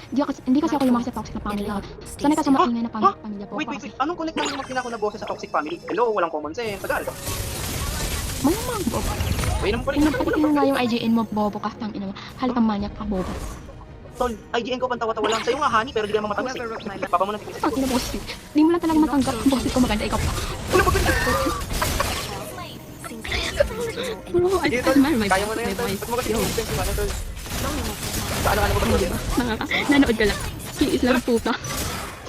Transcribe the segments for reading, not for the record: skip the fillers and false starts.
Hindi kasi ako lumaki sa toxic na family. Sanay ka sa maingay na pamilya po. Wait. Anong connect ng mga pinako na boses sa toxic family? Hello, walang common sense. Tagal. Malamang, bobo. Wait naman pala. Pinagpatikin mo nga yung IGN mo, bobo ka. Tang ina mo. Halika manyak ka, bobo. Tol, IGN ko pantawa-tawa lang. Sa'yo nga, honey, pero di ka naman matamis eh. Papa mo na tipisis. Ang ina mo, sis. Di mo lang talaga matanggap ang boses ko maganda, ikaw pa. Ano ba ganyan? Bro, Sige, Tol. Kaya mo na yan, Tol. Ba't mo kasi yung ano, Tol? Paano ka na ba ba? Nanood ka lang. Kiis lang puta.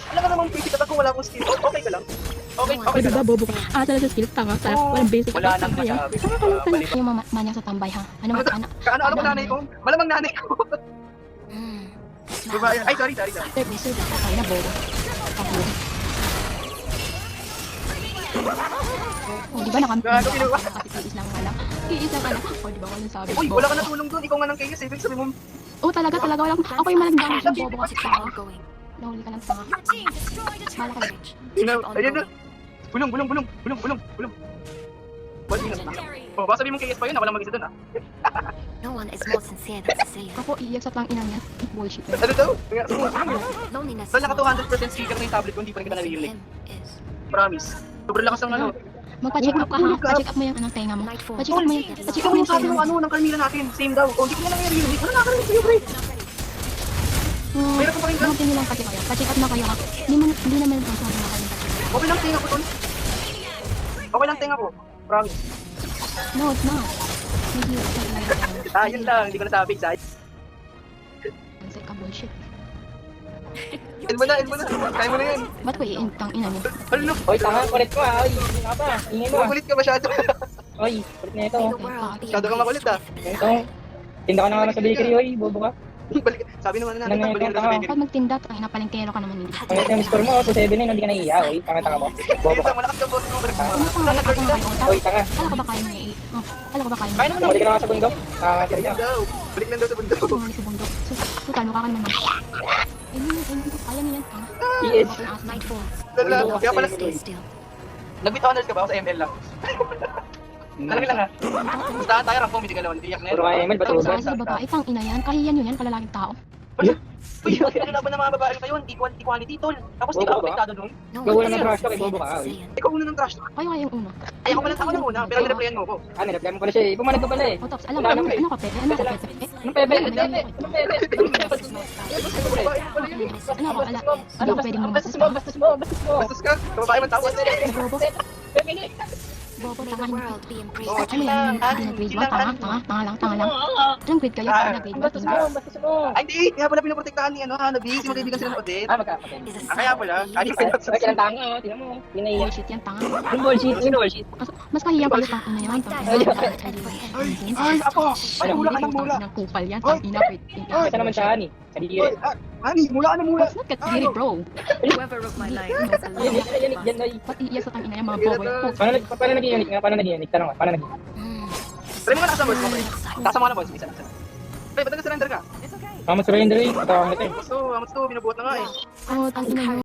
Alam ka namang physical kung wala akong skill. Okay ka lang. Okay O ka diba, lang. bobo ka. Talaga sa skills, tanga. Walang basic. Wala nang masabi. Balik. Yung manyak sa tambay, ha? Ano Ano ba nanay ko? Malamang nanay ko. Diba? Ay, sorry. Basic, okay na, bobo. O, di ba Gago, kinuha. Kiis lang ka lang. Kiis lang ka lang. O, di ba walang sabi? Uy, wala ka natulong doon. Ikaw nga nang kayas. Ibig sabihin mo, Oo, talaga. Walang. Ako yung malagdang yung bobo kasi tanga. Nahuli ka lang tanga. Mala ka lang. ayun na. Bulong. What minutes na? Oh, baka sabihin mong kayas pa yun na walang mag-isa doon ah. No one is more sincere than Cecilia. Ako, iiyak sa tang ina niya. Bullshit. Ano daw? Loneliness Tol, naka 200% speaker na yung tablet ko, hindi pa rin kita naririnig. is Promise. Sobrang lakas ng ano. Magpa-check up ka, ha? Pa-check up mo yung anong tenga mo. Pa-check up mo yung Ikaw yung sabi ng ano, ng Carmila natin. Same daw. Oh, hindi ko na lang naririnig. Ano nakakarinig sa'yo, pre? Mayroon ko pa rin Mga tingin lang kasi kayo. Pa-check up na kayo, ha? Hindi naman ang sabi na kayo. Okay lang tinga ko, Tol. Okay lang tinga ko. Promise. No, it's not. Hindi yun. Yun lang. Hindi ko nasabi. Excited. Answer ka, bullshit. End mo na. Kaya mo na yan. Ba't ko iintang ina niyo? Ano? Oy, tanga, kulit mo ah. Oy, hindi nga ba? Ingay mo ah. Makulit ka masyado. Oy, kulit na ito. may the world be Masyado kang makulit ah. Ito. Tinda ka na nga sa bakery, oy. Bobo ka. Balik. Sabi naman na natin, Ano, balik na sa tama. bakery. Kapag magtinda, tangina palengkero ka naman hindi. Pangit yung score mo, 2-7 hindi ka naiiyak, oy. Tanga mo. Bobo Ayun ka. lang, malakas ka boss mo. Balik mo. Ano pa nga kayo? Oy, tanga. Kala ko ba kaya mo Kala ko ba kaya mo Kaya naman Bumalik ka na nga sa bundok. Kaya Balik daw. Balik lang daw sa bundok. Bumalik sa bundok. Tutal, mukha ka naman. Kaya niyan, tanga. PS. nightfall. Dala. Kaya pala, Stay still. nag-beat honors ka ba ako sa ML lang? Talaga lang ha. Basta tayo rampong, hindi ka naman. Iyak na Puro kaya ML, Ang batugan. sa babae, tang ina yan. Kahiyan yun yan, kalalaking tao. Uy, ano na ba ng mga babae ngayon? Equality, tol. Tapos di ka Bobo ka? apektado doon. No Gawa one naman is trash more talk, bobo ka, sincere than oy. Cecilia. Ikaw muna ng trash talk. Kayo yung una. Ay, ako pala muna, pero nireplyan mo ko. Ah, nireply mo pala siya eh. Pumanag ka pala eh. O, Tops, alam mo, ano ka, Pepe? Ano ka, Pepe? Anong pebe? Anong pebe? Ano ka, ano ka pwedeng mo Bastos mo. Bastos ka, kababae man tawad. Bobo, bobo, May tanga the niyo. world be embraced. Oh, Ano yan? Hindi na grade 1, tanga lang. Anong grade kayo? Ano grade 1? Bastos mo. Ay, hindi. Kaya pala pinoprotektahan ni Hanabi. Si magkaibigan sila ng Odette. Ah, magkapatid. Is a Kaya pala. sign of Ay, weakness. Ay, kailang tanga oh. Tingnan mo. Pinaiyak. Bullshit yan, tanga. Yung bullshit. Sino bullshit? Mas kahiyan kayo, tang ina yan. Ay, ay, mula ka ng mula. Ng kupal yan, tang ina. Ito naman siya, Ani. Sa Oy, diri. Ani, mula ka ng mula. It's not katiri, bro. Whoever wrote my life knows a Yan, lot. yan, yan, oy. Ba't iiyak sa tang ina yan, mga bobo? Paano naging unique nga? Paano naging unique? Tanong ka, paano naging? Try mo nga nasa boys mo, pre. Tasa mo na boys, isa. Pre, ba't nag-surrender ka? Surrender eh. Ito ang ito eh. Gusto, amats to, binubuhat na nga eh. Oh, tang ina mo.